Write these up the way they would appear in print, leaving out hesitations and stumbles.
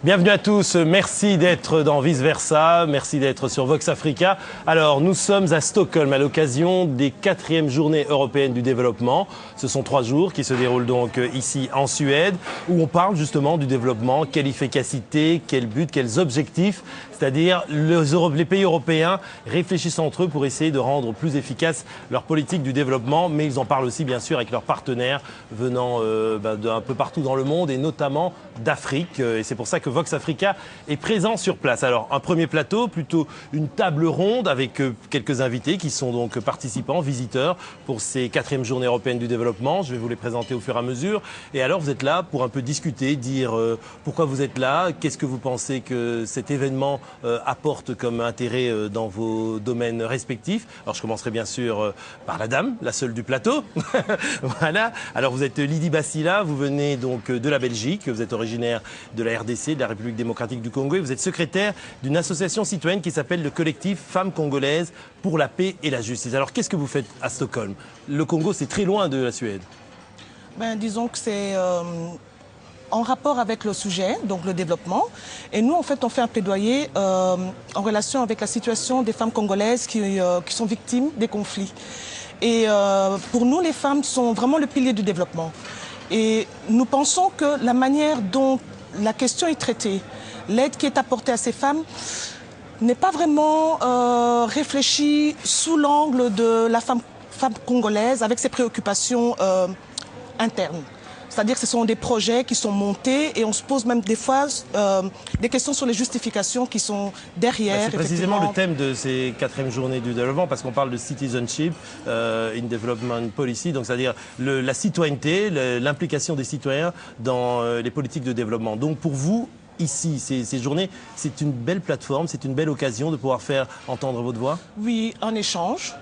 Bienvenue à tous, merci d'être dans Vice Versa, merci d'être sur Vox Africa. Alors nous sommes à Stockholm à l'occasion des 4e journées européennes du développement. Ce sont 3 jours qui se déroulent donc ici en Suède, où on parle justement du développement, quelle efficacité, quel but, quels objectifs. C'est-à-dire les pays européens réfléchissent entre eux pour essayer de rendre plus efficace leur politique du développement, mais ils en parlent aussi bien sûr avec leurs partenaires venant d'un peu partout dans le monde et notamment d'Afrique. Et c'est pour ça que Vox Africa est présent sur place. Alors un premier plateau, plutôt une table ronde avec quelques invités qui sont donc participants, visiteurs pour ces 4e journées européennes du développement. Je vais vous les présenter au fur et à mesure. Et alors vous êtes là pour un peu discuter, dire pourquoi vous êtes là, qu'est-ce que vous pensez que cet événement apporte comme intérêt dans vos domaines respectifs. Alors je commencerai bien sûr par la dame, la seule du plateau. Voilà. Alors vous êtes Lydie Bassila, vous venez donc de la Belgique, vous êtes originaire de la RDC, de la République démocratique du Congo, et vous êtes secrétaire d'une association citoyenne qui s'appelle le collectif Femmes congolaises pour la paix et la justice. Alors qu'est-ce que vous faites à Stockholm? Le Congo, c'est très loin de la Suède. Disons que c'est en rapport avec le sujet, donc le développement. Et nous, en fait, on fait un plaidoyer en relation avec la situation des femmes congolaises qui sont victimes des conflits. Et pour nous, les femmes sont vraiment le pilier du développement. Et nous pensons que la manière dont la question est traitée, l'aide qui est apportée à ces femmes, n'est pas vraiment réfléchie sous l'angle de la femme congolaise avec ses préoccupations internes. C'est-à-dire que ce sont des projets qui sont montés et on se pose même des fois des questions sur les justifications qui sont derrière. C'est précisément le thème de ces 4e journées du développement parce qu'on parle de citizenship in development policy, donc c'est-à-dire la citoyenneté, l'implication des citoyens dans les politiques de développement. Donc pour vous, ici, ces journées, c'est une belle plateforme, c'est une belle occasion de pouvoir faire entendre votre voix? Oui, en échange.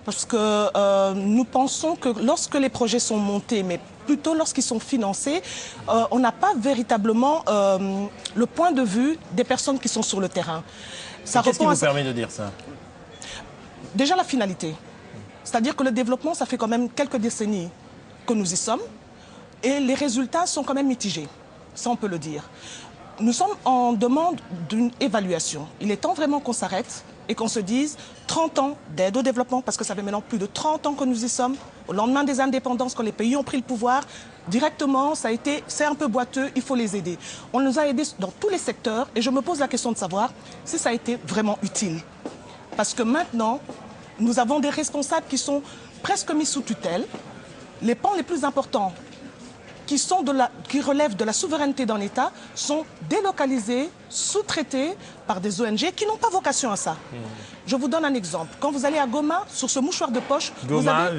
Parce que nous pensons que lorsque les projets sont montés, mais plutôt lorsqu'ils sont financés, on n'a pas véritablement le point de vue des personnes qui sont sur le terrain. Qu'est-ce qui vous permet de dire ça? Déjà la finalité. C'est-à-dire que le développement, ça fait quand même quelques décennies que nous y sommes et les résultats sont quand même mitigés. Ça, on peut le dire. Nous sommes en demande d'une évaluation. Il est temps vraiment qu'on s'arrête et qu'on se dise 30 ans d'aide au développement, parce que ça fait maintenant plus de 30 ans que nous y sommes, au lendemain des indépendances, quand les pays ont pris le pouvoir, directement, c'est un peu boiteux, il faut les aider. On nous a aidés dans tous les secteurs et je me pose la question de savoir si ça a été vraiment utile. Parce que maintenant, nous avons des responsables qui sont presque mis sous tutelle. Les pans les plus importants qui relèvent de la souveraineté d'un État sont délocalisés, sous-traités par des ONG qui n'ont pas vocation à ça. Je vous donne un exemple. Quand vous allez à Goma, sur ce mouchoir de poche, Goma,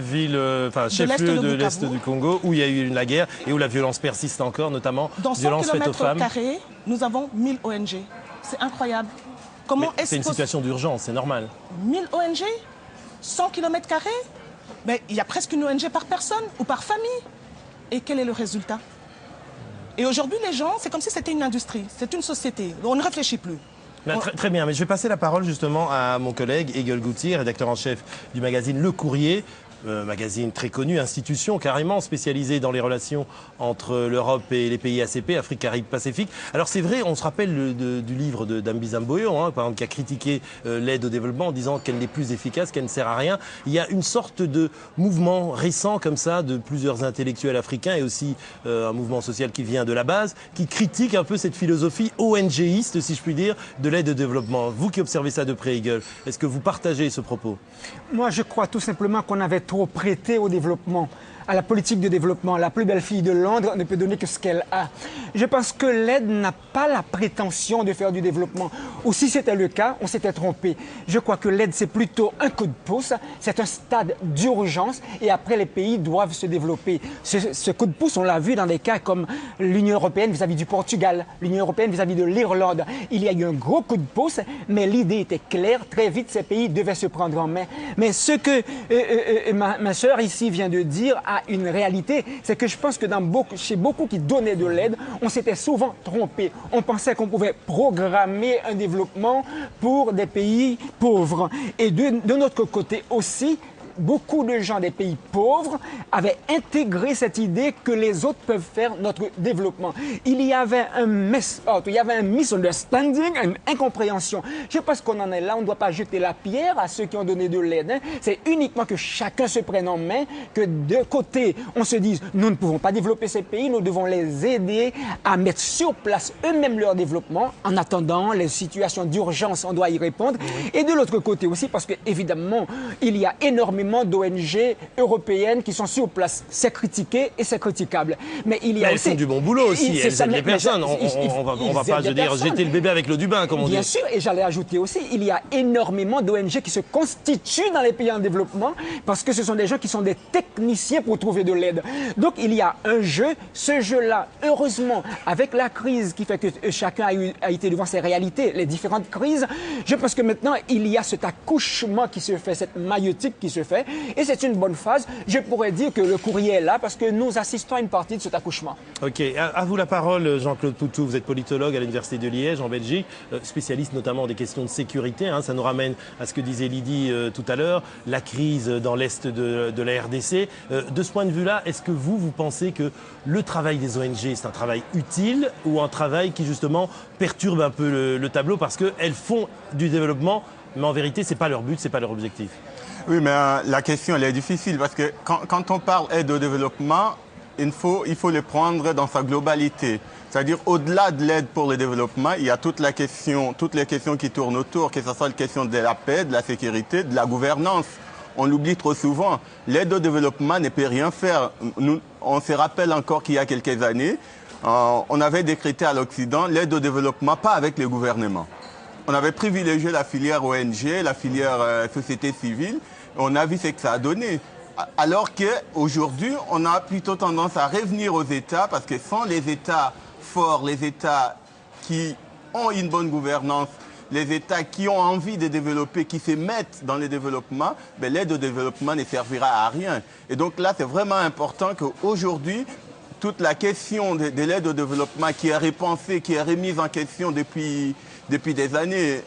chef-lieu de l'Est du Congo, où il y a eu la guerre et où la violence persiste encore, notamment violence faite aux femmes. Dans 100 km², nous avons 1000 ONG. C'est incroyable. C'est une situation d'urgence, c'est normal. 1000 ONG 100 km², mais il y a presque une ONG par personne ou par famille. Et quel est le résultat? Et aujourd'hui, les gens, c'est comme si c'était une industrie, c'est une société. On ne réfléchit plus. Très bien, mais je vais passer la parole justement à mon collègue Egil Goutier, rédacteur en chef du magazine Le Courrier. Magazine très connu, institution carrément spécialisée dans les relations entre l'Europe et les pays ACP, Afrique, Caraïbes, Pacifique. Alors c'est vrai, on se rappelle du livre de Dambisa Mboyo, par exemple, qui a critiqué l'aide au développement en disant qu'elle n'est plus efficace, qu'elle ne sert à rien. Il y a une sorte de mouvement récent comme ça de plusieurs intellectuels africains et aussi un mouvement social qui vient de la base, qui critique un peu cette philosophie ONGiste, si je puis dire, de l'aide au développement. Vous qui observez ça de près, Egil, est-ce que vous partagez ce propos? Moi, je crois tout simplement qu'on avait trop prêté au développement, à la politique de développement. La plus belle fille de Londres ne peut donner que ce qu'elle a. Je pense que l'aide n'a pas la prétention de faire du développement. Ou si c'était le cas, on s'était trompé. Je crois que l'aide, c'est plutôt un coup de pouce, c'est un stade d'urgence et après, les pays doivent se développer. Ce coup de pouce, on l'a vu dans des cas comme l'Union européenne vis-à-vis du Portugal, l'Union européenne vis-à-vis de l'Irlande. Il y a eu un gros coup de pouce, mais l'idée était claire. Très vite, ces pays devaient se prendre en main. Mais ce que ma sœur ici vient de dire a une réalité, c'est que je pense que chez beaucoup qui donnaient de l'aide, on s'était souvent trompé. On pensait qu'on pouvait programmer un développement pour des pays pauvres. Et de notre côté aussi, beaucoup de gens des pays pauvres avaient intégré cette idée que les autres peuvent faire notre développement. Il y avait un misunderstanding, une incompréhension. Je pense qu'on en est là, on ne doit pas jeter la pierre à ceux qui ont donné de l'aide. Hein. C'est uniquement que chacun se prenne en main, que de côté, on se dise, nous ne pouvons pas développer ces pays, nous devons les aider à mettre sur place eux-mêmes leur développement. En attendant, les situations d'urgence, on doit y répondre. Et de l'autre côté aussi, parce que évidemment, il y a énormément d'ONG européennes qui sont sur place. C'est critiqué et c'est critiquable. Mais il y a elles aussi... font du bon boulot aussi, elles aident les personnes. On va pas, je veux dire, jeter le bébé avec l'eau du bain, comme on dit. Bien sûr, et j'allais ajouter aussi, il y a énormément d'ONG qui se constituent dans les pays en développement parce que ce sont des gens qui sont des techniciens pour trouver de l'aide. Donc il y a un jeu, ce jeu-là, heureusement, avec la crise qui fait que chacun a été devant ses réalités, les différentes crises, je pense que maintenant il y a cet accouchement qui se fait, cette maïeutique qui se fait, et c'est une bonne phase. Je pourrais dire que le courrier est là parce que nous assistons à une partie de cet accouchement. Ok, à vous la parole, Jean-Claude Poutou. Vous êtes politologue à l'Université de Liège, en Belgique, spécialiste notamment des questions de sécurité. Hein, ça nous ramène à ce que disait Lydie tout à l'heure, la crise dans l'Est de la RDC. De ce point de vue-là, est-ce que vous pensez que le travail des ONG, c'est un travail utile ou un travail qui justement perturbe un peu le tableau parce qu'elles font du développement, mais en vérité, ce n'est pas leur but, ce n'est pas leur objectif? Oui, mais la question, elle est difficile parce que quand on parle aide au développement, il faut le prendre dans sa globalité. C'est-à-dire, au-delà de l'aide pour le développement, il y a toutes les questions qui tournent autour, que ce soit la question de la paix, de la sécurité, de la gouvernance. On l'oublie trop souvent. L'aide au développement ne peut rien faire. On se rappelle encore qu'il y a quelques années, on avait décrété à l'Occident l'aide au développement, pas avec les gouvernements. On avait privilégié la filière ONG, la filière société civile. On a vu ce que ça a donné. Alors qu'aujourd'hui, on a plutôt tendance à revenir aux États parce que sans les États forts, les États qui ont une bonne gouvernance, les États qui ont envie de développer, qui se mettent dans le développement, l'aide au développement ne servira à rien. Et donc là, c'est vraiment important qu'aujourd'hui, toute la question de l'aide au développement qui est repensée, qui est remise en question depuis des années.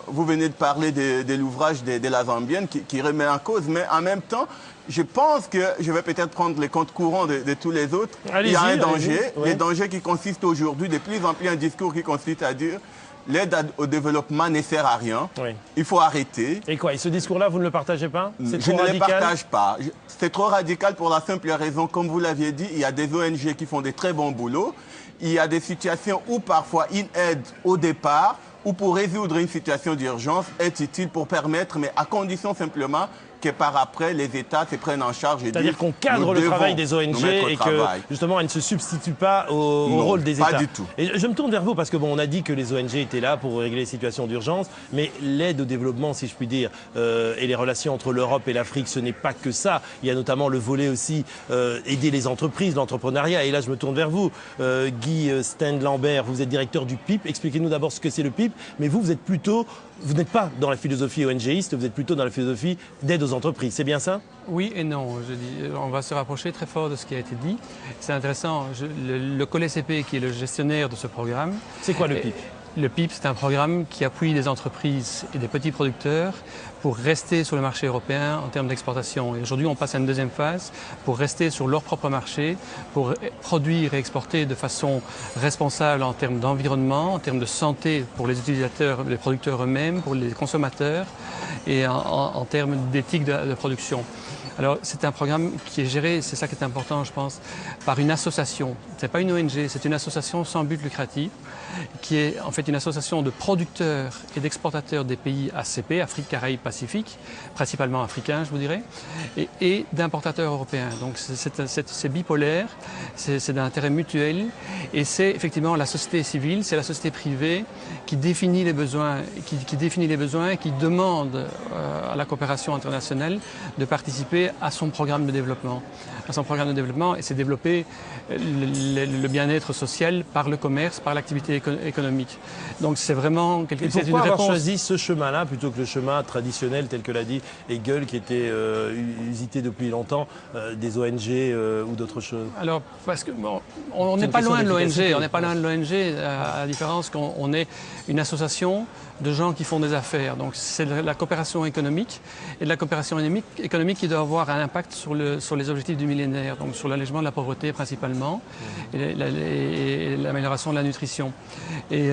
Vous venez de parler de l'ouvrage de la Zambienne qui remet en cause, mais en même temps, je pense que je vais peut-être prendre les comptes courants de tous les autres. Il y a un danger, le danger qui consiste aujourd'hui de plus en plus un discours qui consiste à dire l'aide au développement ne sert à rien, il faut arrêter. Et quoi, et ce discours-là, vous ne le partagez pas? Je ne le partage pas. C'est trop radical pour la simple raison, comme vous l'aviez dit, il y a des ONG qui font des très bons boulots. Il y a des situations où parfois une aide au départ ou pour résoudre une situation d'urgence est utile pour permettre, mais à condition simplement que par après, les États se prennent en charge. C'est-à-dire qu'on cadre le travail des ONG et que, justement, elles ne se substituent pas au rôle des États. Pas du tout. Et je me tourne vers vous parce que, bon, on a dit que les ONG étaient là pour régler les situations d'urgence, mais l'aide au développement, si je puis dire, et les relations entre l'Europe et l'Afrique, ce n'est pas que ça. Il y a notamment le volet aussi aider les entreprises, l'entrepreneuriat. Et là, je me tourne vers vous. Guy Stend-Lambert, vous êtes directeur du PIP. Expliquez-nous d'abord ce que c'est le PIP, mais vous êtes plutôt... Vous n'êtes pas dans la philosophie ONGiste, vous êtes plutôt dans la philosophie d'aide aux entreprises, c'est bien ça? Oui et non. Je dis, on va se rapprocher très fort de ce qui a été dit. C'est intéressant. Le COLECP, qui est le gestionnaire de ce programme... C'est quoi le PIP? Le PIP, c'est un programme qui appuie les entreprises et des petits producteurs pour rester sur le marché européen en termes d'exportation. Et aujourd'hui, on passe à une deuxième phase pour rester sur leur propre marché, pour produire et exporter de façon responsable en termes d'environnement, en termes de santé pour les utilisateurs, les producteurs eux-mêmes, pour les consommateurs et en termes d'éthique de production. Alors, c'est un programme qui est géré, c'est ça qui est important, je pense, par une association. Ce n'est pas une ONG, c'est une association sans but lucratif, qui est en fait une association de producteurs et d'exportateurs des pays ACP, Afrique, Caraïbes, Pacifique, principalement africains, je vous dirais, et d'importateurs européens. Donc, c'est bipolaire, c'est d'intérêt mutuel, et c'est effectivement la société civile, c'est la société privée qui définit les besoins, qui demande à la coopération internationale de participer à son programme de développement. à son programme de développement, et c'est développer le bien-être social par le commerce, par l'activité économique. Donc c'est vraiment Et c'est une pourquoi avoir réponse. choisi ce chemin-là plutôt que le chemin traditionnel tel que l'a dit Hegel, qui était usité depuis longtemps des ONG ou d'autres choses? Alors, parce que on C'est n'est une pas question loin de d'efficacité. l'ONG, on n'est pas loin de l'ONG, à la différence qu'on est une association de gens qui font des affaires. Donc c'est de la coopération économique, et de la coopération économique qui doit avoir un impact sur les objectifs du millénaire, donc sur l'allègement de la pauvreté principalement, et l'amélioration de la nutrition. Et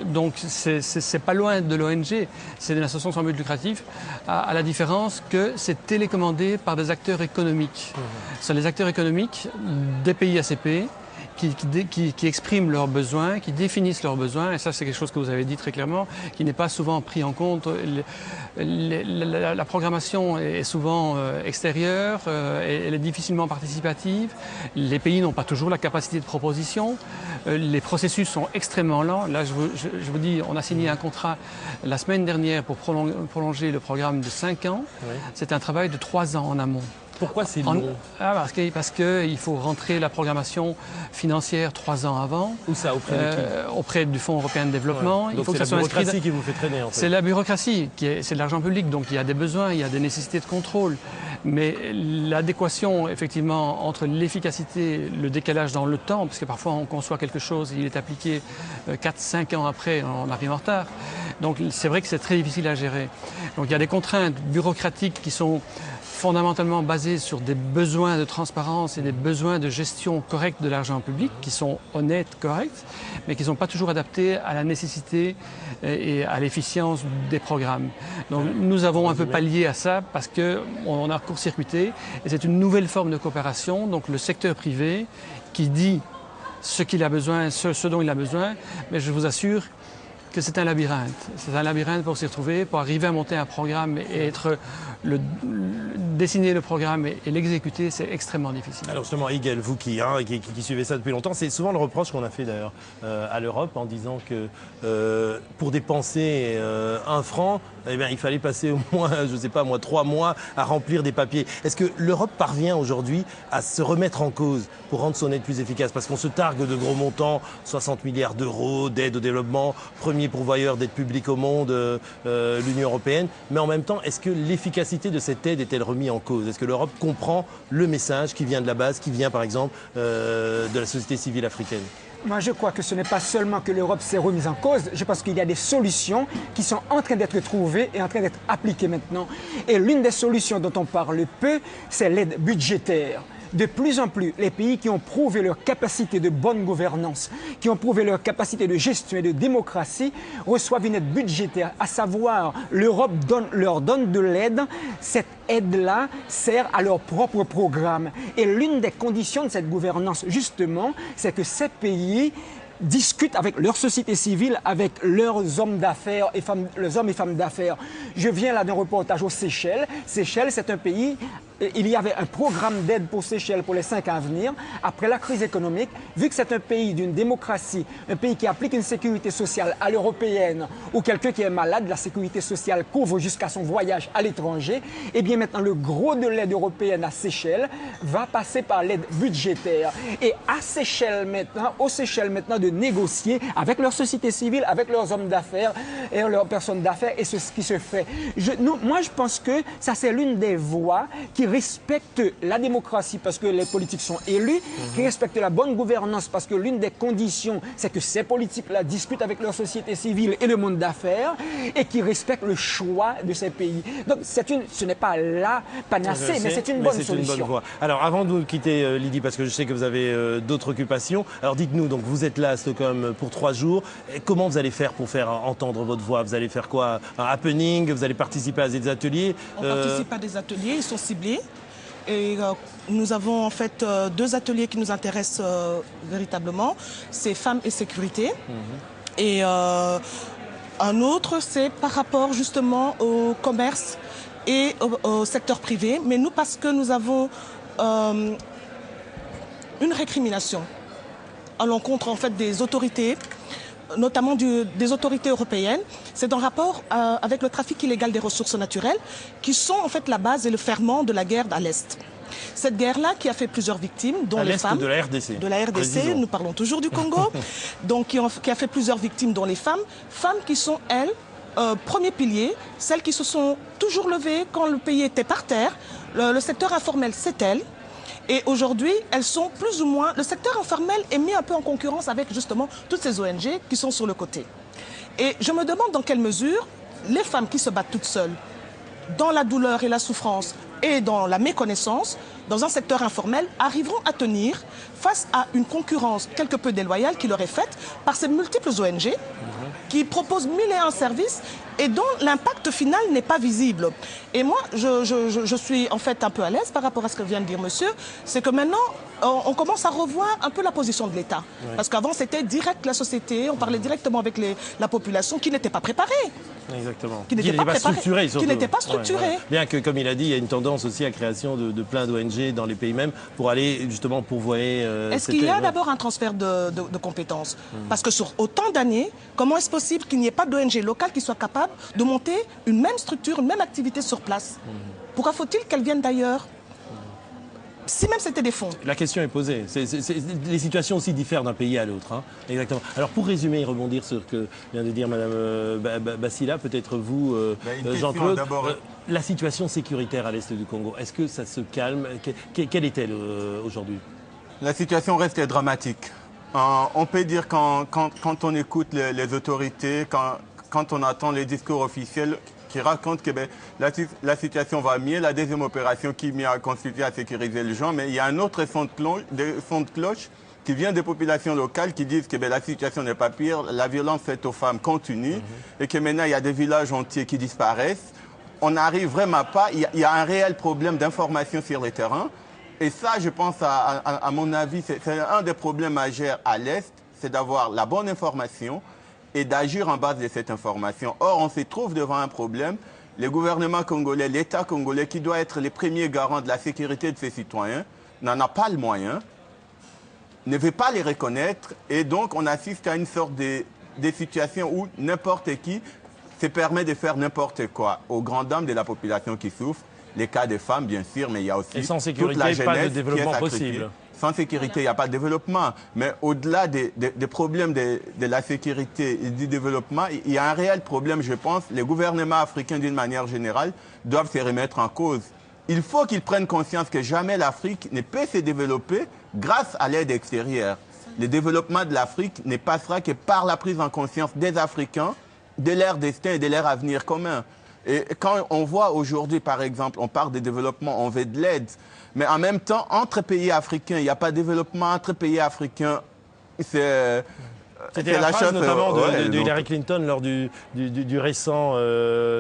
donc c'est pas loin de l'ONG, c'est une association sans but lucratif, à la différence que c'est télécommandé par des acteurs économiques. Ce sont les acteurs économiques des pays ACP qui expriment leurs besoins, qui définissent leurs besoins, et ça c'est quelque chose que vous avez dit très clairement, qui n'est pas souvent pris en compte. La programmation est souvent extérieure, elle est difficilement participative, les pays n'ont pas toujours la capacité de proposition, les processus sont extrêmement lents. Là, je vous dis, on a signé un contrat la semaine dernière pour prolonger le programme de 5 ans. Oui. C'est un travail de 3 ans en amont. Pourquoi c'est long? Parce qu'il faut rentrer la programmation financière 3 ans avant. Où ça? Auprès de qui? Auprès du Fonds européen de développement. Ouais. Donc c'est la bureaucratie qui vous fait traîner en fait. C'est la bureaucratie, c'est de l'argent public, donc il y a des besoins, il y a des nécessités de contrôle. Mais l'adéquation, effectivement, entre l'efficacité, le décalage dans le temps, parce que parfois on conçoit quelque chose et il est appliqué 4-5 ans après, on arrive en retard. Donc c'est vrai que c'est très difficile à gérer. Donc il y a des contraintes bureaucratiques qui sont fondamentalement basés sur des besoins de transparence et des besoins de gestion correcte de l'argent public, qui sont honnêtes, corrects, mais qui ne sont pas toujours adaptés à la nécessité et à l'efficience des programmes. Donc nous avons un peu pallié à ça parce qu'on a court-circuité, et c'est une nouvelle forme de coopération, donc le secteur privé qui dit ce qu'il a besoin, ce dont il a besoin, mais je vous assure que c'est un labyrinthe. C'est un labyrinthe pour s'y retrouver, pour arriver à monter un programme et dessiner le programme et l'exécuter, c'est extrêmement difficile. Alors justement, Hegel, vous qui suivez ça depuis longtemps, c'est souvent le reproche qu'on a fait d'ailleurs à l'Europe en disant que pour dépenser 1 franc, eh bien, il fallait passer au moins, je ne sais pas moi, 3 mois à remplir des papiers. Est-ce que l'Europe parvient aujourd'hui à se remettre en cause pour rendre son aide plus efficace? Parce qu'on se targue de gros montants, 60 milliards d'euros d'aide au développement, premier pourvoyeur d'aide publique au monde, l'Union européenne. Mais en même temps, est-ce que l'efficacité de cette aide est-elle remise en cause? Est-ce que l'Europe comprend le message qui vient de la base, qui vient par exemple de la société civile africaine? Moi, je crois que ce n'est pas seulement que l'Europe s'est remise en cause, je pense qu'il y a des solutions qui sont en train d'être trouvées et en train d'être appliquées maintenant. Et l'une des solutions dont on parle peu, c'est l'aide budgétaire. De plus en plus, les pays qui ont prouvé leur capacité de bonne gouvernance, qui ont prouvé leur capacité de gestion et de démocratie, reçoivent une aide budgétaire, à savoir l'Europe leur donne de l'aide. Cette aide-là sert à leur propre programme. Et l'une des conditions de cette gouvernance, justement, c'est que ces pays discutent avec leur société civile, avec leurs hommes d'affaires et femmes, les hommes et femmes d'affaires. Je viens là d'un reportage aux Seychelles. Seychelles, c'est un pays, il y avait un programme d'aide pour Seychelles pour les 5 ans à venir. Après la crise économique, vu que c'est un pays d'une démocratie, un pays qui applique une sécurité sociale à l'européenne, ou quelqu'un qui est malade, la sécurité sociale couvre jusqu'à son voyage à l'étranger, et bien maintenant le gros de l'aide européenne à Seychelles va passer par l'aide budgétaire. Et à Seychelles maintenant, aux Seychelles maintenant, de négocier avec leur société civile, avec leurs hommes d'affaires et leurs personnes d'affaires, et c'est ce qui se fait. Moi, je pense que ça, c'est l'une des voies qui respecte la démocratie parce que les politiques sont élus, qui respecte la bonne gouvernance parce que l'une des conditions, c'est que ces politiques-là discutent avec leur société civile et le monde d'affaires, et qui respectent le choix de ces pays. Donc, ce n'est pas la panacée, mais c'est une bonne solution. Une bonne voie. Alors, avant de nous quitter, Lydie, parce que je sais que vous avez d'autres occupations, alors dites-nous, donc vous êtes là à Stockholm pour 3 jours. Et comment vous allez faire pour faire entendre votre voix? Vous allez faire quoi? Un happening? Vous allez participer à des ateliers? On participe à des ateliers, ils sont ciblés. Et nous avons en fait 2 ateliers qui nous intéressent véritablement. C'est femmes et sécurité. Et un autre, c'est par rapport justement au commerce et au secteur privé. Mais nous, parce que nous avons une récrimination à l'encontre en fait des autorités, notamment des autorités européennes, c'est en rapport avec le trafic illégal des ressources naturelles qui sont en fait la base et le ferment de la guerre à l'Est. Cette guerre-là qui a fait plusieurs victimes, dont les femmes. De la RDC. De la RDC, Précisons. nous parlons toujours du Congo. Donc qui a fait plusieurs victimes, dont les femmes. Femmes qui sont, elles, premier pilier, celles qui se sont toujours levées quand le pays était par terre. Le secteur informel, c'est elles. Et aujourd'hui, elles sont plus ou moins... Le secteur informel est mis un peu en concurrence avec justement toutes ces ONG qui sont sur le côté. Et je me demande dans quelle mesure les femmes qui se battent toutes seules, dans la douleur et la souffrance et dans la méconnaissance, dans un secteur informel, arriveront à tenir face à une concurrence quelque peu déloyale qui leur est faite par ces multiples ONG qui proposent 1001 services et dont l'impact final n'est pas visible. Et moi, je suis en fait un peu à l'aise par rapport à ce que vient de dire monsieur, c'est que maintenant, on commence à revoir un peu la position de l'État. Ouais. Parce qu'avant, c'était direct la société, on parlait directement avec la population qui n'était pas préparée. Exactement. Qui n'était pas structurée, surtout. Qui n'était pas structurée. Ouais. Bien que, comme il a dit, il y a une tendance aussi à la création de plein d'ONG dans les pays mêmes pour aller justement pourvoyer... Est-ce qu'il y a d'abord un transfert de compétences? Parce que sur autant d'années, comment est-ce possible qu'il n'y ait pas d'ONG locale qui soit capable de monter une même structure, une même activité sur place? Pourquoi faut-il qu'elles viennent d'ailleurs? Si même c'était des fonds. La question est posée. Les situations aussi diffèrent d'un pays à l'autre. Hein. Exactement. Alors pour résumer et rebondir sur ce que vient de dire Mme Bassila, peut-être vous, Jean-Claude, la situation sécuritaire à l'est du Congo, est-ce que ça se calme? Quelle est-elle aujourd'hui? La situation reste dramatique. On peut dire quand on écoute les autorités, quand on entend les discours officiels, qui raconte que la situation va mieux, la deuxième opération qui a constitué à sécuriser les gens, mais il y a un autre son de cloche qui vient des populations locales qui disent que la situation n'est pas pire, la violence faite aux femmes continue et que maintenant il y a des villages entiers qui disparaissent. On n'arrive vraiment pas, il y a un réel problème d'information sur le terrain et ça, je pense, à mon avis, c'est un des problèmes majeurs à l'Est, c'est d'avoir la bonne information et d'agir en base de cette information. Or, on se trouve devant un problème. Le gouvernement congolais, l'État congolais, qui doit être les premiers garants de la sécurité de ses citoyens, n'en a pas le moyen, ne veut pas les reconnaître, et donc on assiste à une sorte de situation où n'importe qui se permet de faire n'importe quoi, aux grandes dames de la population qui souffre, les cas des femmes, bien sûr, mais il y a aussi et sans sécurité, toute la jeunesse pas de développement qui est possible. Sans sécurité, il n'y a pas de développement. Mais au-delà des problèmes de la sécurité et du développement, il y a un réel problème, je pense. Les gouvernements africains, d'une manière générale, doivent se remettre en cause. Il faut qu'ils prennent conscience que jamais l'Afrique ne peut se développer grâce à l'aide extérieure. Le développement de l'Afrique ne passera que par la prise en conscience des Africains, de leur destin et de leur avenir commun. Et quand on voit aujourd'hui, par exemple, on parle de développement, on veut de l'aide, mais en même temps, entre pays africains, il n'y a pas de développement entre pays africains. C'était la phrase notamment de Hillary Clinton lors du récent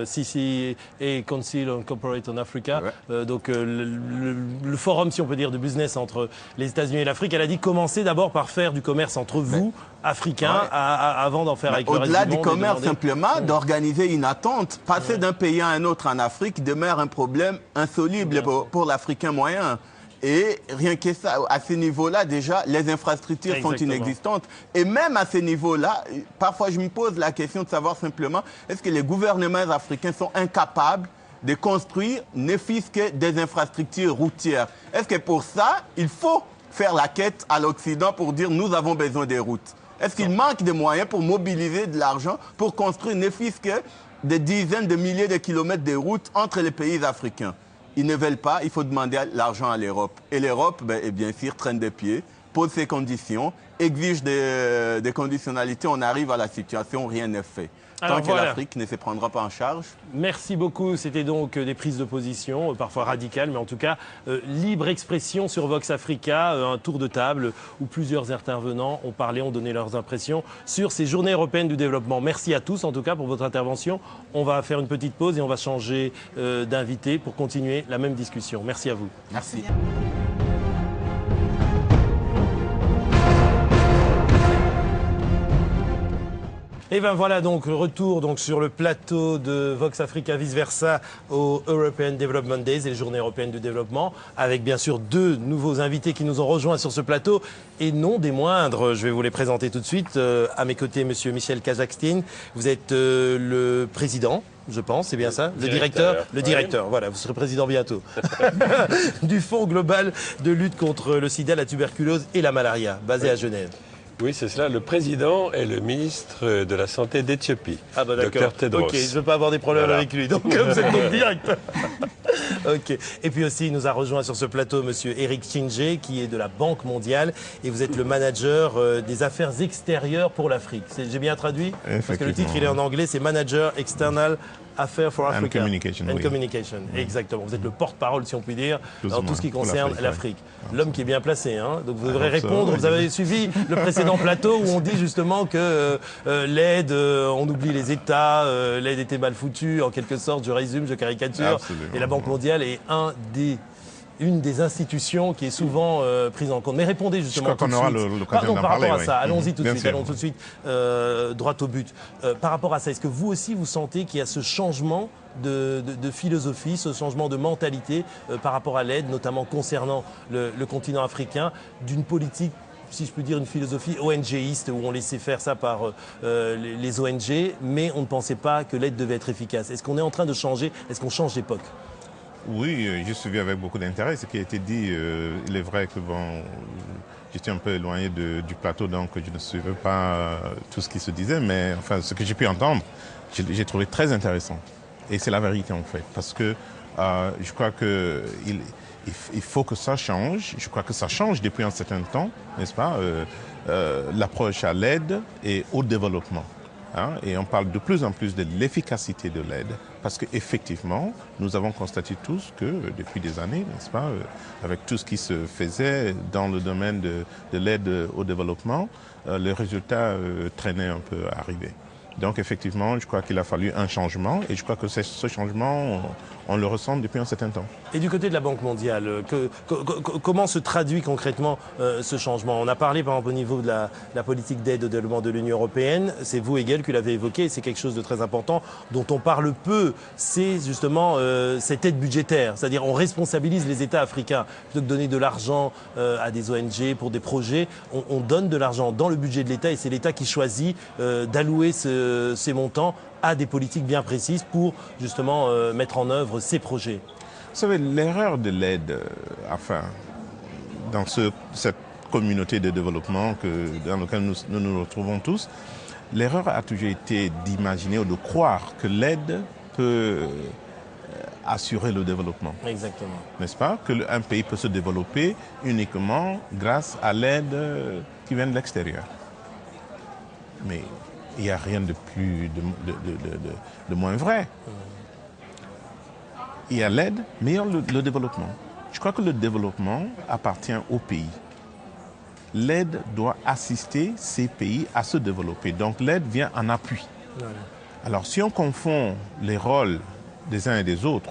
CCA Council on Cooperation on Africa, donc le forum, si on peut dire, de business entre les États-Unis et l'Afrique. Elle a dit commencer d'abord par faire du commerce entre vous, Africains, avant d'en faire avec le reste du monde. Au-delà du commerce, simplement, d'organiser une attente. Passer d'un pays à un autre en Afrique demeure un problème insoluble pour l'Africain moyen. Et rien que ça, à ce niveau-là, déjà, les infrastructures sont inexistantes. Et même à ce niveau-là, parfois je me pose la question de savoir simplement, est-ce que les gouvernements africains sont incapables de construire ne fût-ce que des infrastructures routières? Est-ce que pour ça, il faut faire la quête à l'Occident pour dire nous avons besoin des routes? Est-ce qu'il manque de moyens pour mobiliser de l'argent pour construire ne fût-ce que des dizaines de milliers de kilomètres de routes entre les pays africains? Ils ne veulent pas, il faut demander l'argent à l'Europe. Et l'Europe, bien sûr, traîne des pieds, pose ses conditions, exige des conditionnalités, on arrive à la situation où rien n'est fait. Tant que l'Afrique ne se prendra pas en charge. Merci beaucoup. C'était donc des prises de position, parfois radicales, mais en tout cas, libre expression sur Vox Africa, un tour de table où plusieurs intervenants ont parlé, ont donné leurs impressions sur ces journées européennes du développement. Merci à tous, en tout cas, pour votre intervention. On va faire une petite pause et on va changer d'invité pour continuer la même discussion. Merci à vous. Merci. Et ben voilà donc le retour donc sur le plateau de Vox Africa Vice Versa au European Development Days et les Journées européennes du développement, avec bien sûr 2 nouveaux invités qui nous ont rejoints sur ce plateau et non des moindres. Je vais vous les présenter tout de suite. À mes côtés, Monsieur Michel Kazakhstine, vous êtes le président. Je pense, c'est bien ça. Le directeur, voilà, vous serez président bientôt, du Fonds global de lutte contre le sida, la tuberculose et la malaria, basé à Genève. Oui, c'est cela. Le président est le ministre de la Santé d'Éthiopie, Ah bah d'accord. Dr Tedros. Ok, je ne veux pas avoir des problèmes avec lui, donc vous êtes donc directeur. Ok. Et puis aussi, il nous a rejoint sur ce plateau Monsieur Eric Chingé, qui est de la Banque mondiale, et vous êtes le manager des affaires extérieures pour l'Afrique. J'ai bien traduit? Parce que le titre, il est en anglais, c'est Manager External Affaires for Africa. And Communication. Exactement. Vous êtes le porte-parole, si on peut dire, dans tout ce qui Pour concerne l'Afrique, l'Afrique. L'homme qui est bien placé, hein. Donc vous devrez Alors ça, répondre. oui. Vous avez suivi le précédent plateau où on dit justement que l'aide, on oublie les États, l'aide était mal foutue, en quelque sorte, je résume, je caricature. Absolument. Et la Banque mondiale est une des institutions qui est souvent prise en compte. Mais répondez justement. Je crois qu'on aura l'occasion d'en par parler. rapport à ça, allons-y tout de Bien suite, sûr. allons tout de suite droit au but. Par rapport à ça, est-ce que vous aussi vous sentez qu'il y a ce changement de philosophie, ce changement de mentalité par rapport à l'aide, notamment concernant le continent africain, d'une politique, si je peux dire, une philosophie ONGiste où on laissait faire ça par les ONG, mais on ne pensait pas que l'aide devait être efficace. Est-ce qu'on est en train de changer? Est-ce qu'on change d'époque? Oui, j'ai suivi avec beaucoup d'intérêt ce qui a été dit. Il est vrai que j'étais un peu éloigné du plateau, donc je ne suivais pas tout ce qui se disait, mais enfin, ce que j'ai pu entendre, j'ai trouvé très intéressant. Et c'est la vérité en fait, parce que je crois qu'il faut que ça change. Je crois que ça change depuis un certain temps, n'est-ce pas, l'approche à l'aide et au développement. Hein, et on parle de plus en plus de l'efficacité de l'aide, parce qu'effectivement, nous avons constaté tous que depuis des années, n'est-ce pas, avec tout ce qui se faisait dans le domaine de l'aide au développement, les résultats traînaient un peu à arriver. Donc effectivement, je crois qu'il a fallu un changement, et je crois que ce changement, on le ressent depuis un certain temps. Et du côté de la Banque mondiale, comment se traduit concrètement ce changement? On a parlé par exemple au niveau de la politique d'aide au développement de l'Union européenne, c'est vous Hegel qui l'avez évoqué, c'est quelque chose de très important dont on parle peu, c'est justement cette aide budgétaire, c'est-à-dire on responsabilise les États africains. Plutôt que de donner de l'argent à des ONG pour des projets, on donne de l'argent dans le budget de l'État et c'est l'État qui choisit d'allouer ces montants à des politiques bien précises pour justement mettre en œuvre ces projets. Vous savez, l'erreur de l'aide, dans cette communauté de développement dans laquelle nous nous retrouvons tous, l'erreur a toujours été d'imaginer ou de croire que l'aide peut assurer le développement. Exactement. N'est-ce pas? Qu'un pays peut se développer uniquement grâce à l'aide qui vient de l'extérieur. Mais il n'y a rien de moins vrai. Il y a l'aide, mais il y a le développement. Je crois que le développement appartient au pays. L'aide doit assister ces pays à se développer. Donc l'aide vient en appui. Voilà. Alors si on confond les rôles des uns et des autres,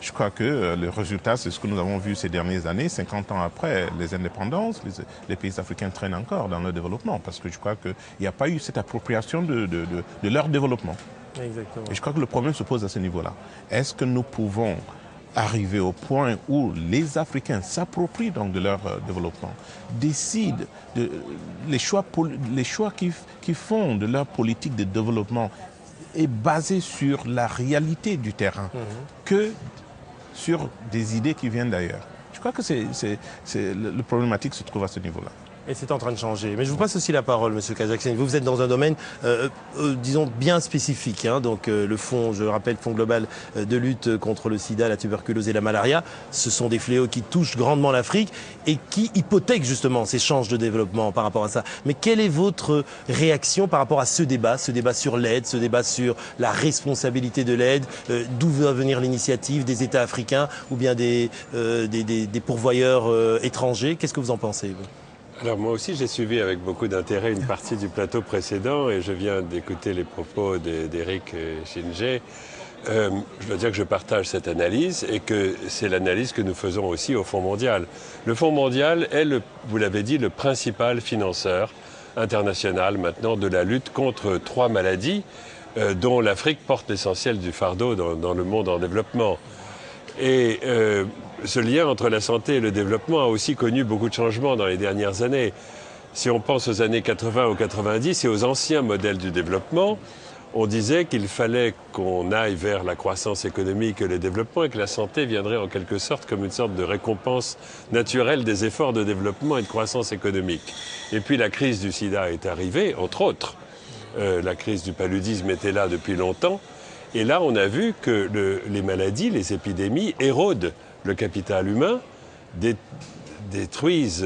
je crois que le résultat, c'est ce que nous avons vu ces dernières années, 50 ans après les indépendances, les pays africains traînent encore dans leur développement, parce que je crois qu'il n'y a pas eu cette appropriation de leur développement. Exactement. Et je crois que le problème se pose à ce niveau-là. Est-ce que nous pouvons arriver au point où les Africains s'approprient donc de leur développement, décident les choix qu'ils font de leur politique de développement est basé sur la réalité du terrain que sur des idées qui viennent d'ailleurs. Je crois que le problématique se trouve à ce niveau-là. Et c'est en train de changer. Mais je vous passe aussi la parole, Monsieur Kazakhstine. Vous êtes dans un domaine, disons, bien spécifique. Hein. Donc le fonds, je rappelle, Fonds global de lutte contre le sida, la tuberculose et la malaria, ce sont des fléaux qui touchent grandement l'Afrique et qui hypothèquent justement ces chances de développement par rapport à ça. Mais quelle est votre réaction par rapport à ce débat sur l'aide, ce débat sur la responsabilité de l'aide, d'où va venir l'initiative des États africains ou bien des pourvoyeurs étrangers? Qu'est-ce que vous en pensez, vous? Alors moi aussi j'ai suivi avec beaucoup d'intérêt une partie du plateau précédent et je viens d'écouter les propos d'Eric Chingé. Je dois dire que je partage cette analyse et que c'est l'analyse que nous faisons aussi au Fonds mondial. Le Fonds mondial est, vous l'avez dit, le principal financeur international maintenant de la lutte contre 3 maladies dont l'Afrique porte l'essentiel du fardeau dans le monde en développement. Et ce lien entre la santé et le développement a aussi connu beaucoup de changements dans les dernières années. Si on pense aux années 80 ou 90 et aux anciens modèles du développement, on disait qu'il fallait qu'on aille vers la croissance économique et le développement et que la santé viendrait en quelque sorte comme une sorte de récompense naturelle des efforts de développement et de croissance économique. Et puis la crise du sida est arrivée, entre autres. La crise du paludisme était là depuis longtemps. Et là, on a vu que les maladies, les épidémies érodent le capital humain, détruisent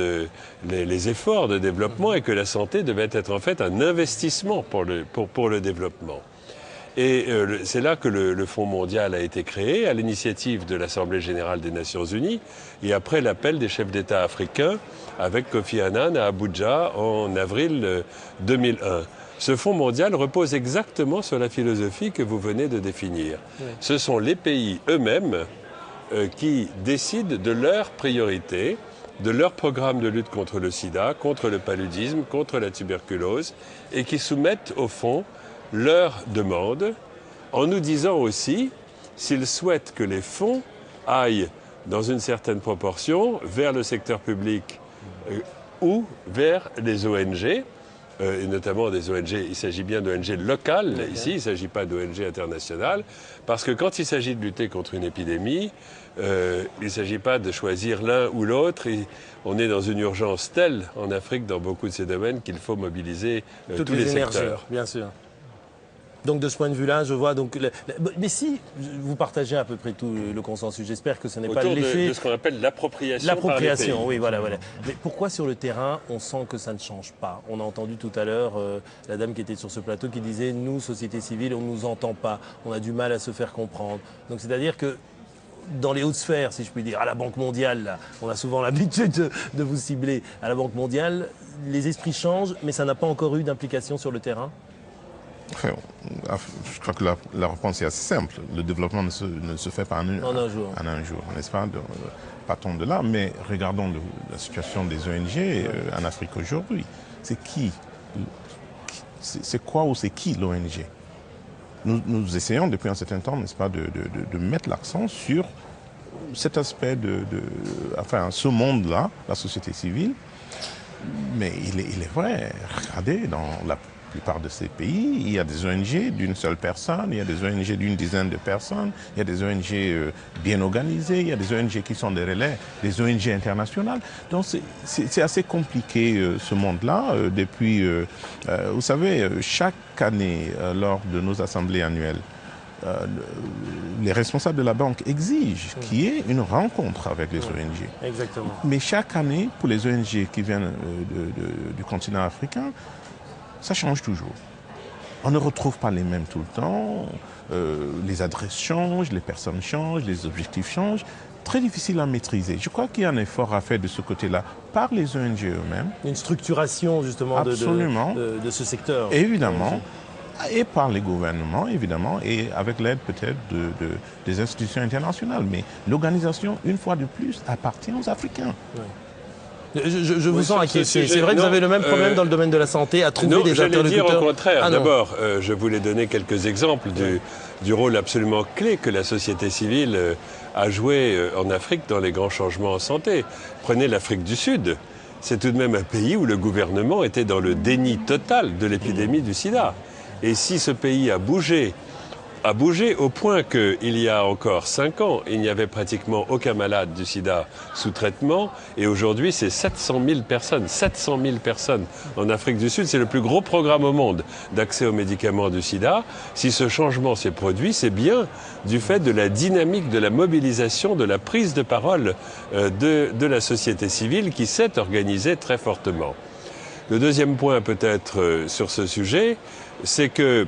les efforts de développement et que la santé devait être en fait un investissement pour le développement. Et c'est là que le Fonds mondial a été créé à l'initiative de l'Assemblée générale des Nations unies et après l'appel des chefs d'État africains avec Kofi Annan à Abuja en avril 2001. Ce Fonds mondial repose exactement sur la philosophie que vous venez de définir. Oui. Ce sont les pays eux-mêmes qui décident de leurs priorités, de leur programme de lutte contre le sida, contre le paludisme, contre la tuberculose, et qui soumettent au fond leurs demandes, en nous disant aussi s'ils souhaitent que les fonds aillent dans une certaine proportion vers le secteur public ou vers les ONG, et notamment des ONG, il s'agit bien d'ONG locales, ici, il ne s'agit pas d'ONG internationales, parce que quand il s'agit de lutter contre une épidémie, il ne s'agit pas de choisir l'un ou l'autre. On est dans une urgence telle en Afrique, dans beaucoup de ces domaines, qu'il faut mobiliser tous les secteurs. Bien sûr. Donc de ce point de vue-là, je vois donc... Mais si vous partagez à peu près tout le consensus, j'espère que ce n'est pas l'effet... de ce qu'on appelle l'appropriation. L'appropriation, oui, voilà. Mais pourquoi sur le terrain, on sent que ça ne change pas? On a entendu tout à l'heure la dame qui était sur ce plateau qui disait « Nous, société civile, on ne nous entend pas, on a du mal à se faire comprendre ». Donc c'est-à-dire que dans les hautes sphères, si je puis dire, à la Banque mondiale, là, on a souvent l'habitude de vous cibler à la Banque mondiale, les esprits changent, mais ça n'a pas encore eu d'implication sur le terrain? Enfin, je crois que la réponse est assez simple. Le développement ne se fait pas en un jour, n'est-ce pas? Partons de là, mais regardons la situation des ONG en Afrique aujourd'hui. C'est qui? C'est quoi ou c'est qui l'ONG? Nous essayons depuis un certain temps, n'est-ce pas, de mettre l'accent sur cet aspect enfin, ce monde-là, la société civile. Mais il est vrai, regardez, dans la plupart de ces pays, il y a des ONG d'une seule personne, il y a des ONG d'une dizaine de personnes, il y a des ONG bien organisées, il y a des ONG qui sont des relais, des ONG internationales. Donc c'est assez compliqué ce monde-là. Depuis, vous savez, chaque année, lors de nos assemblées annuelles, les responsables de la banque exigent qu'il y ait une rencontre avec les ONG. Exactement. Mais chaque année, pour les ONG qui viennent du continent africain, ça change toujours. On ne retrouve pas les mêmes tout le temps. Les adresses changent, les personnes changent, les objectifs changent. Très difficile à maîtriser. Je crois qu'il y a un effort à faire de ce côté-là par les ONG eux-mêmes. Une structuration justement de ce secteur. Évidemment. Et par les gouvernements, évidemment, et avec l'aide peut-être des institutions internationales. Mais l'organisation, une fois de plus, appartient aux Africains. Oui. Je vous sens inquiété. C'est vrai que vous avez le même problème dans le domaine de la santé, à trouver des interlocuteurs. Dire au contraire. D'abord, je voulais donner quelques exemples du rôle absolument clé que la société civile a joué en Afrique dans les grands changements en santé. Prenez l'Afrique du Sud. C'est tout de même un pays où le gouvernement était dans le déni total de l'épidémie du sida. Et si ce pays a bougé au point qu'il y a encore 5 ans, il n'y avait pratiquement aucun malade du sida sous traitement. Et aujourd'hui, c'est 700 000 personnes. 700 000 personnes en Afrique du Sud. C'est le plus gros programme au monde d'accès aux médicaments du sida. Si ce changement s'est produit, c'est bien du fait de la dynamique, de la mobilisation, de la prise de parole de la société civile qui s'est organisée très fortement. Le deuxième point peut-être sur ce sujet, c'est que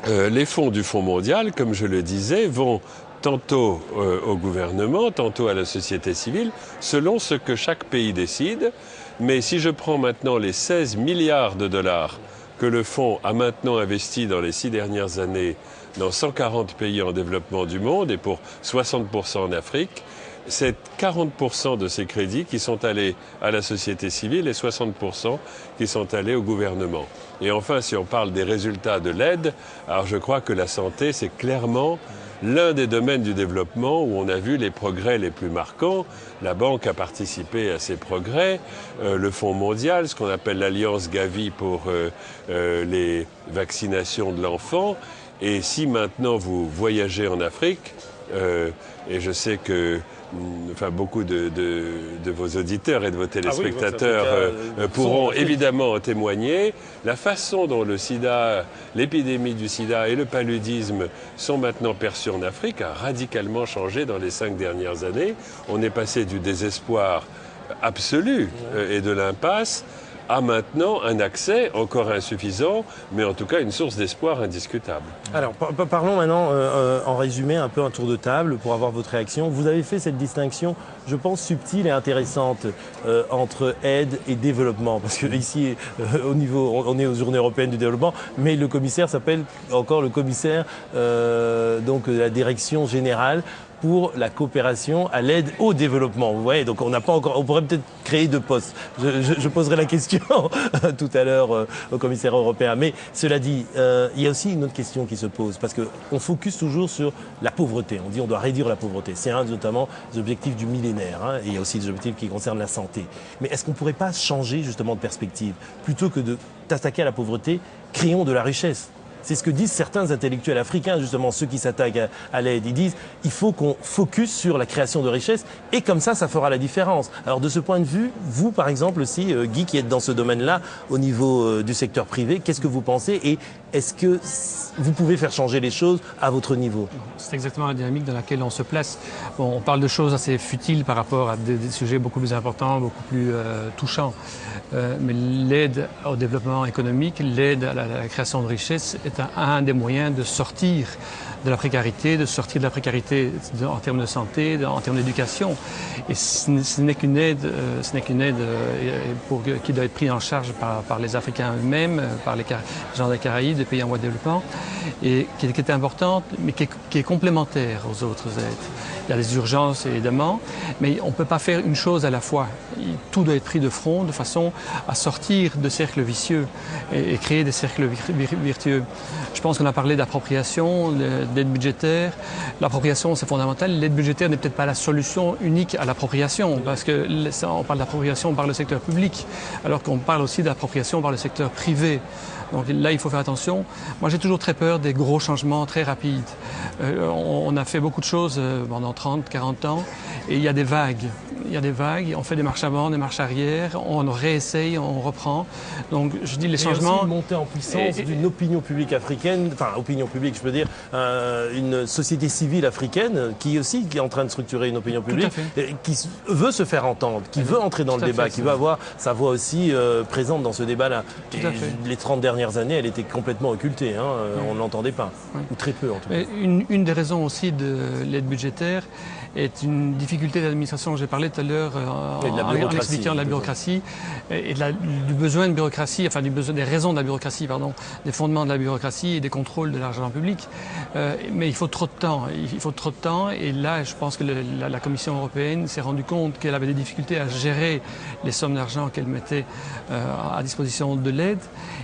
les fonds du Fonds mondial, comme je le disais, vont tantôt au gouvernement, tantôt à la société civile, selon ce que chaque pays décide. Mais si je prends maintenant les 16 milliards de dollars que le fonds a maintenant investis dans les 6 dernières années dans 140 pays en développement du monde et pour 60% en Afrique, c'est 40% de ces crédits qui sont allés à la société civile et 60% qui sont allés au gouvernement. Et enfin, si on parle des résultats de l'aide, alors je crois que la santé, c'est clairement l'un des domaines du développement où on a vu les progrès les plus marquants. La Banque a participé à ces progrès, le Fonds mondial, ce qu'on appelle l'Alliance Gavi pour les vaccinations de l'enfant. Et si maintenant vous voyagez en Afrique, et je sais que beaucoup de vos auditeurs et de vos téléspectateurs pourront évidemment en témoigner. La façon dont le sida, l'épidémie du sida et le paludisme sont maintenant perçus en Afrique a radicalement changé dans les 5 dernières années. On est passé du désespoir absolu et de l'impasse a maintenant un accès encore insuffisant, mais en tout cas une source d'espoir indiscutable. Alors, parlons maintenant, en résumé, un peu un tour de table pour avoir votre réaction. Vous avez fait cette distinction, je pense, subtile et intéressante entre aide et développement. Parce que ici, au niveau, on est aux Journées européennes du développement, mais le commissaire s'appelle encore le commissaire donc de la direction générale pour la coopération à l'aide au développement. Vous voyez, donc on n'a pas encore, on pourrait peut-être créer 2 postes. Je poserai la question tout à l'heure au commissaire européen. Mais cela dit, il y a aussi une autre question qui se pose, parce qu'on focus toujours sur la pauvreté. On dit on doit réduire la pauvreté. C'est un notamment des objectifs du millénaire. Hein, et il y a aussi des objectifs qui concernent la santé. Mais est-ce qu'on ne pourrait pas changer justement de perspective? Plutôt que de t'attaquer à la pauvreté, créons de la richesse. C'est ce que disent certains intellectuels africains, justement, ceux qui s'attaquent à l'aide. Ils disent il faut qu'on focus sur la création de richesses et comme ça fera la différence. Alors de ce point de vue, vous, par exemple, aussi, Guy, qui êtes dans ce domaine-là, au niveau du secteur privé, qu'est-ce que vous pensez et est-ce que vous pouvez faire changer les choses à votre niveau? C'est exactement la dynamique dans laquelle on se place. Bon, on parle de choses assez futiles par rapport à des sujets beaucoup plus importants, beaucoup plus touchants. Mais l'aide au développement économique, l'aide à la création de richesses est un des moyens de sortir de la précarité, en termes de santé, en termes d'éducation. Et ce n'est qu'une aide, qui doit être prise en charge par les Africains eux-mêmes, par les gens des Caraïbes, des pays en voie de développement, et qui est importante, mais qui est complémentaire aux autres aides. Il y a des urgences, évidemment, mais on ne peut pas faire une chose à la fois. Tout doit être pris de front, de façon à sortir de cercles vicieux et créer des cercles vertueux. Je pense qu'on a parlé d'appropriation, d'aide budgétaire. L'appropriation, c'est fondamental. L'aide budgétaire n'est peut-être pas la solution unique à l'appropriation, parce qu'on parle d'appropriation par le secteur public, alors qu'on parle aussi d'appropriation par le secteur privé. Donc là, il faut faire attention. Moi, j'ai toujours très peur des gros changements très rapides. On a fait beaucoup de choses pendant 30, 40 ans, et il y a des vagues. On fait des marches avant, des marches arrière, on réessaye, on reprend. Donc je dis les changements... Il y a aussi une montée en puissance d'une opinion publique africaine, enfin opinion publique je peux dire, une société civile africaine qui est en train de structurer une opinion publique, qui veut se faire entendre, qui veut entrer dans le débat, qui veut avoir sa voix aussi présente dans ce débat-là. Les 30 dernières années, elle était complètement occultée, hein, on ne l'entendait pas, ou très peu en tout cas. Une des raisons aussi de l'aide budgétaire est une difficulté d'administration dont j'ai parlé tout à l'heure en expliquant la bureaucratie et du besoin de bureaucratie, enfin des raisons de la bureaucratie, pardon, des fondements de la bureaucratie et des contrôles de l'argent public. Mais il faut trop de temps. Et là, je pense que la Commission européenne s'est rendue compte qu'elle avait des difficultés à gérer les sommes d'argent qu'elle mettait à disposition de l'aide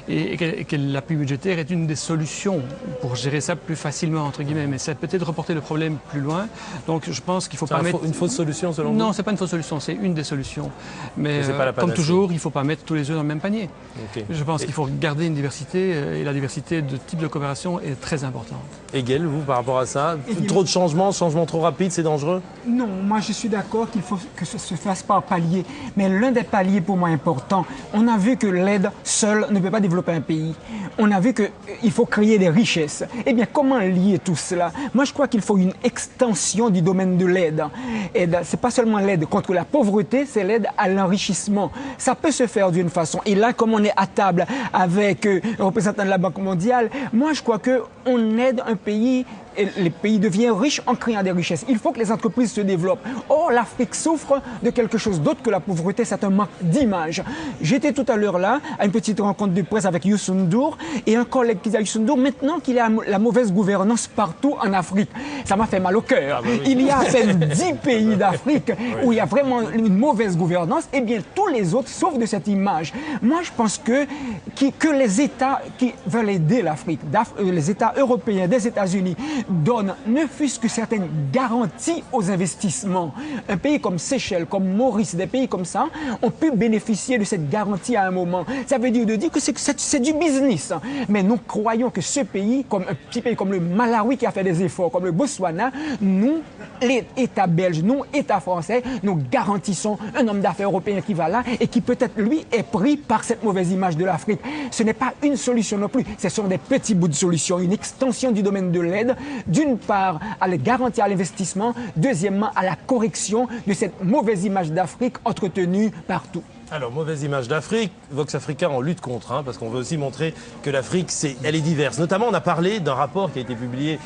et que l'appui budgétaire est une des solutions pour gérer ça plus facilement, entre guillemets. Mais ça peut-être reporter le problème plus loin. Donc je pense qu'il ne faut pas mettre... une fausse solution selon vous? Non, ce n'est pas une fausse solution, c'est une des solutions. Mais comme toujours, il ne faut pas mettre tous les œufs dans le même panier. Okay. Je pense qu'il faut garder une diversité et la diversité de type de coopération est très importante. Hegel, vous, par rapport à ça, trop de changements trop rapides, c'est dangereux? Non, moi je suis d'accord qu'il faut que ça se fasse par palier. Mais l'un des paliers pour moi important, on a vu que l'aide seule ne peut pas développer un pays. On a vu qu'il faut créer des richesses. Eh bien, comment lier tout cela? Moi, je crois qu'il faut une extension du domaine de l'aide. Ce n'est pas seulement l'aide contre la pauvreté, c'est l'aide à l'enrichissement. Ça peut se faire d'une façon. Et là, comme on est à table avec le représentant de la Banque mondiale, moi, je crois qu'on aide un pays les pays deviennent riches en créant des richesses. Il faut que les entreprises se développent. Or, l'Afrique souffre de quelque chose d'autre que la pauvreté, c'est un manque d'image. J'étais tout à l'heure là, à une petite rencontre de presse avec Youssou N'Dour, et un collègue qui disait à Youssou N'Dour, maintenant qu'il y a la mauvaise gouvernance partout en Afrique, ça m'a fait mal au cœur. Ah, il y a à peine 10 pays d'Afrique où il y a vraiment une mauvaise gouvernance, et bien tous les autres souffrent de cette image. Moi, je pense que les États qui veulent aider l'Afrique, les États européens, des États-Unis, donnent ne fût-ce que certaines garanties aux investissements. Un pays comme Seychelles, comme Maurice, des pays comme ça, ont pu bénéficier de cette garantie à un moment. Ça veut dire que c'est du business. Mais nous croyons que ce pays, comme un petit pays comme le Malawi qui a fait des efforts, comme le Botswana, nous, les États belges, nous, États français, nous garantissons un homme d'affaires européen qui va là et qui peut-être, lui, est pris par cette mauvaise image de l'Afrique. Ce n'est pas une solution non plus. Ce sont des petits bouts de solution, une extension du domaine de l'aide, d'une part à la garantie à l'investissement, deuxièmement à la correction de cette mauvaise image d'Afrique entretenue partout. Alors, mauvaise image d'Afrique, Vox Africa en lutte contre, parce qu'on veut aussi montrer que l'Afrique, elle est diverse. Notamment, on a parlé d'un rapport qui a été publié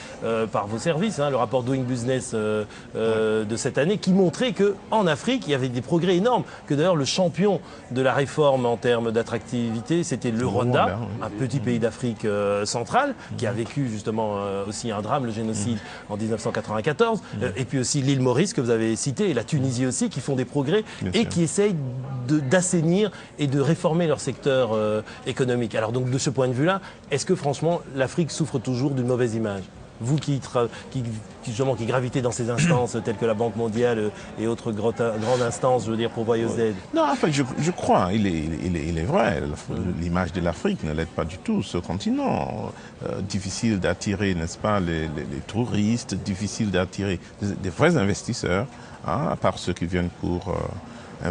par vos services, le rapport Doing Business de cette année, qui montrait qu'en Afrique, il y avait des progrès énormes, que d'ailleurs le champion de la réforme en termes d'attractivité, c'était le Rwanda, un petit pays d'Afrique centrale, qui a vécu justement aussi un drame, le génocide en 1994, et puis aussi l'île Maurice, que vous avez cité, et la Tunisie aussi, qui font des progrès et qui essayent d'assainir et de réformer leur secteur économique. Alors donc de ce point de vue-là, est-ce que franchement l'Afrique souffre toujours d'une mauvaise image? Vous qui gravitez dans ces instances telles que la Banque mondiale et autres grandes instances, je veux dire, pourvoyeuses d'aide. Non, en fait, je crois, il est vrai, l'image de l'Afrique ne l'aide pas du tout, ce continent. Difficile d'attirer, n'est-ce pas, les touristes, difficile d'attirer des vrais investisseurs, à part ceux qui viennent pour...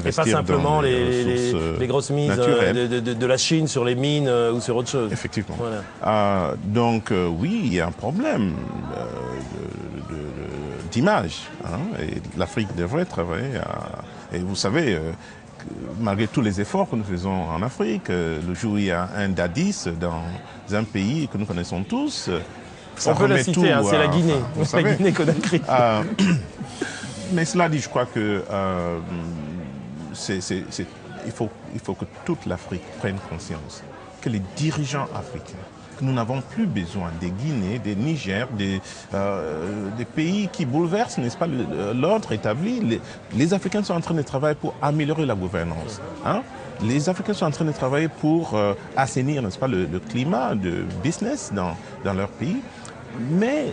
et pas simplement les grosses mises de la Chine sur les mines ou sur autre chose. Effectivement. Voilà. Donc oui, il y a un problème d'image. Et l'Afrique devrait travailler et vous savez, malgré tous les efforts que nous faisons en Afrique, le jour où il y a un Dadis dans un pays que nous connaissons tous, ça on peut la citer, c'est la Guinée. Enfin, la Guinée-Conakry. Mais cela dit, je crois que il faut que toute l'Afrique prenne conscience que les dirigeants africains, que nous n'avons plus besoin des Guinées, des Niger, des pays qui bouleversent, n'est-ce pas, l'ordre établi. Les Africains sont en train de travailler pour améliorer la gouvernance. Les Africains sont en train de travailler pour assainir, n'est-ce pas, le climat de business dans leur pays. Mais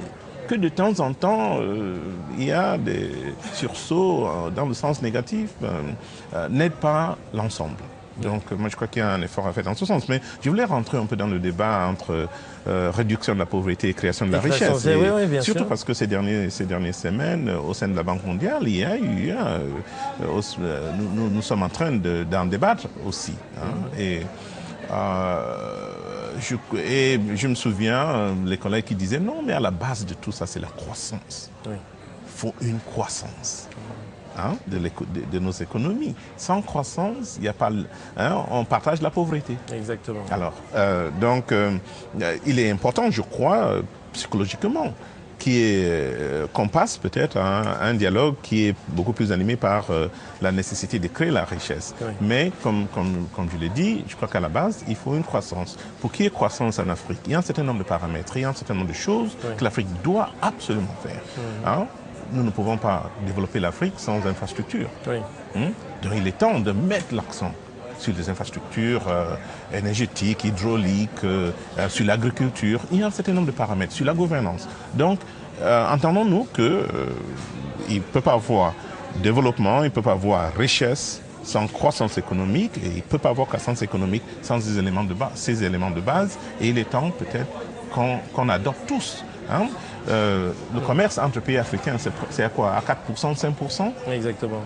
que de temps en temps, il y a des sursauts dans le sens négatif, n'aide pas l'ensemble. Donc moi je crois qu'il y a un effort à faire dans ce sens. Mais je voulais rentrer un peu dans le débat entre réduction de la pauvreté et création de la richesse. Oui, surtout sûr. Parce que ces dernières semaines, au sein de la Banque mondiale, il y a eu... nous sommes en train d'en débattre aussi. Et je me souviens, les collègues qui disaient non, mais à la base de tout ça, c'est la croissance. Il faut une croissance de nos économies. Sans croissance, il y a pas, on partage la pauvreté. Exactement. Alors, donc, il est important, je crois, psychologiquement, qu'on passe peut-être à un dialogue qui est beaucoup plus animé par la nécessité de créer la richesse. Oui. Mais comme je l'ai dit, je crois qu'à la base, il faut une croissance. Pour qu'il y ait croissance en Afrique, il y a un certain nombre de paramètres, il y a un certain nombre de choses que l'Afrique doit absolument faire. Nous ne pouvons pas développer l'Afrique sans infrastructure. Donc il est temps de mettre l'accent sur les infrastructures énergétiques, hydrauliques, sur l'agriculture. Il y a un certain nombre de paramètres, sur la gouvernance. Donc, entendons-nous qu'il ne peut pas avoir développement, il ne peut pas avoir richesse sans croissance économique, et il ne peut pas avoir croissance économique sans ces éléments de base. Et il est temps peut-être qu'on adopte tous. Le commerce entre pays africains, c'est à quoi? À 4%, 5%? Exactement.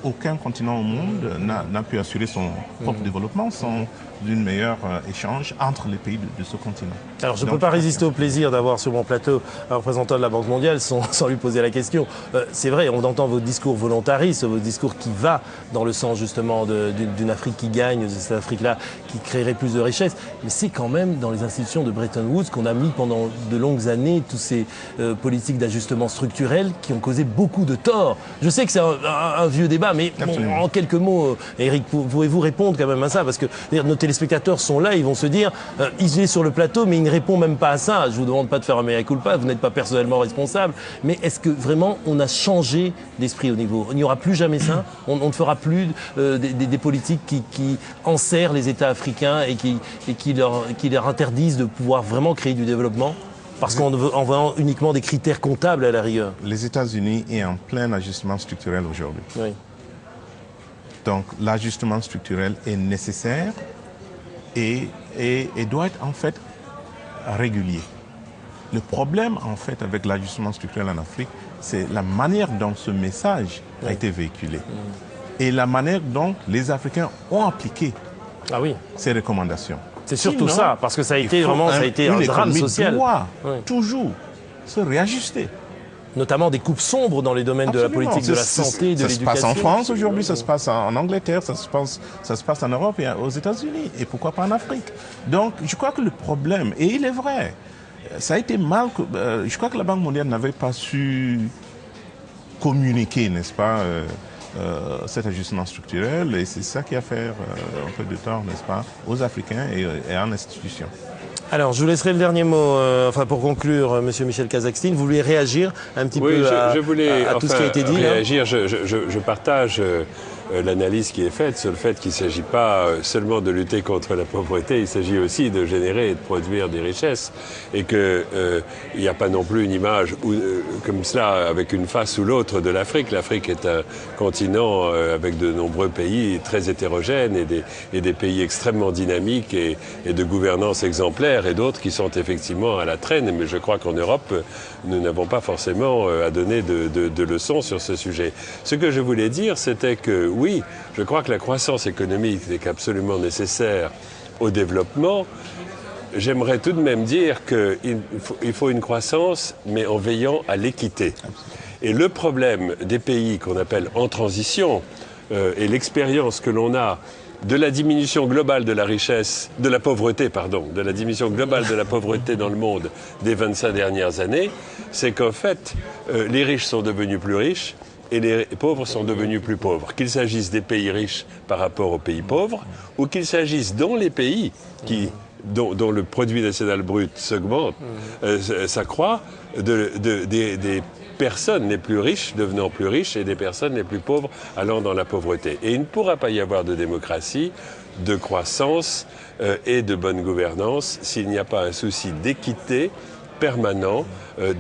Aucun continent au monde n'a pu assurer son propre développement sans d'un meilleur échange entre les pays de ce continent. Alors je ne peux pas résister au plaisir d'avoir sur mon plateau un représentant de la Banque mondiale sans lui poser la question. C'est vrai, on entend votre discours volontariste, votre discours qui va dans le sens justement d'une Afrique qui gagne, de cette Afrique-là qui créerait plus de richesses. Mais c'est quand même dans les institutions de Bretton Woods qu'on a mis pendant de longues années tous ces politiques d'ajustement structurel qui ont causé beaucoup de tort. Je sais que c'est un vieux débat, mais bon, en quelques mots, Éric, pouvez-vous répondre quand même à ça? Parce que nos téléspectateurs sont là, ils vont se dire, il est sur le plateau, mais il ne répond même pas à ça. Je vous demande pas de faire un mea culpa, vous n'êtes pas personnellement responsable, mais est-ce que vraiment on a changé d'esprit au niveau? Il n'y aura plus jamais ça? On ne fera plus des politiques qui enserrent les États africains et qui leur interdisent de pouvoir vraiment créer du développement parce qu'en voyant uniquement des critères comptables à la rigueur. Les États-Unis est en plein ajustement structurel aujourd'hui. Oui. Donc l'ajustement structurel est nécessaire et doit être en fait régulier. Le problème en fait avec l'ajustement structurel en Afrique, c'est la manière dont ce message a été véhiculé et la manière dont les Africains ont appliqué ces recommandations. C'est surtout ça, parce que ça a été vraiment un drame social. Doit toujours se réajuster. Notamment des coupes sombres dans les domaines de la politique de la santé, de l'éducation. Ça se passe en France aujourd'hui, ça se passe en Angleterre, ça se passe en Europe et aux États-Unis. Et pourquoi pas en Afrique? Donc, je crois que le problème, et il est vrai, ça a été mal... je crois que la Banque mondiale n'avait pas su communiquer, n'est-ce pas, cet ajustement structurel, et c'est ça qui a fait un peu de tort, n'est-ce pas, aux Africains et en institutions. Alors, je vous laisserai le dernier mot, pour conclure, Monsieur Michel Kazakstine. Vous voulez réagir un petit peu à tout ce qui a été dit réagir, je partage l'analyse qui est faite sur le fait qu'il ne s'agit pas seulement de lutter contre la pauvreté, il s'agit aussi de générer et de produire des richesses. Et qu'il n'y a pas non plus une image comme cela avec une face ou l'autre de l'Afrique. L'Afrique est un continent avec de nombreux pays très hétérogènes et des pays extrêmement dynamiques et de gouvernance exemplaire et d'autres qui sont effectivement à la traîne. Mais je crois qu'en Europe, nous n'avons pas forcément à donner de leçons sur ce sujet. Ce que je voulais dire, c'était que oui, je crois que la croissance économique est absolument nécessaire au développement. J'aimerais tout de même dire qu'il faut une croissance, mais en veillant à l'équité. Et le problème des pays qu'on appelle en transition, et l'expérience que l'on a de la diminution globale de la richesse, de la pauvreté, de la diminution globale de la pauvreté dans le monde des 25 dernières années, c'est qu'en fait, les riches sont devenus plus riches et les pauvres sont devenus plus pauvres. Qu'il s'agisse des pays riches par rapport aux pays pauvres, ou qu'il s'agisse dans les pays dont le produit national brut s'accroît, des personnes les plus riches devenant plus riches et des personnes les plus pauvres allant dans la pauvreté. Et il ne pourra pas y avoir de démocratie, de croissance et de bonne gouvernance s'il n'y a pas un souci d'équité permanent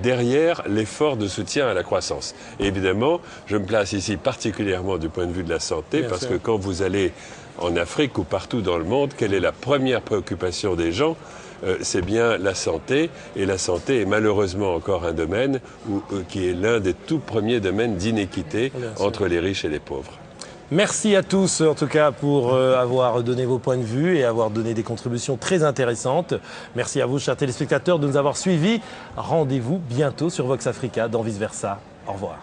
derrière l'effort de soutien à la croissance. Et évidemment, je me place ici particulièrement du point de vue de la santé, parce que quand vous allez en Afrique ou partout dans le monde, quelle est la première préoccupation des gens? C'est bien la santé, et la santé est malheureusement encore un domaine qui est l'un des tout premiers domaines d'inéquité entre les riches et les pauvres. Merci à tous, en tout cas, pour avoir donné vos points de vue et avoir donné des contributions très intéressantes. Merci à vous, chers téléspectateurs, de nous avoir suivis. Rendez-vous bientôt sur Vox Africa dans Vice Versa. Au revoir.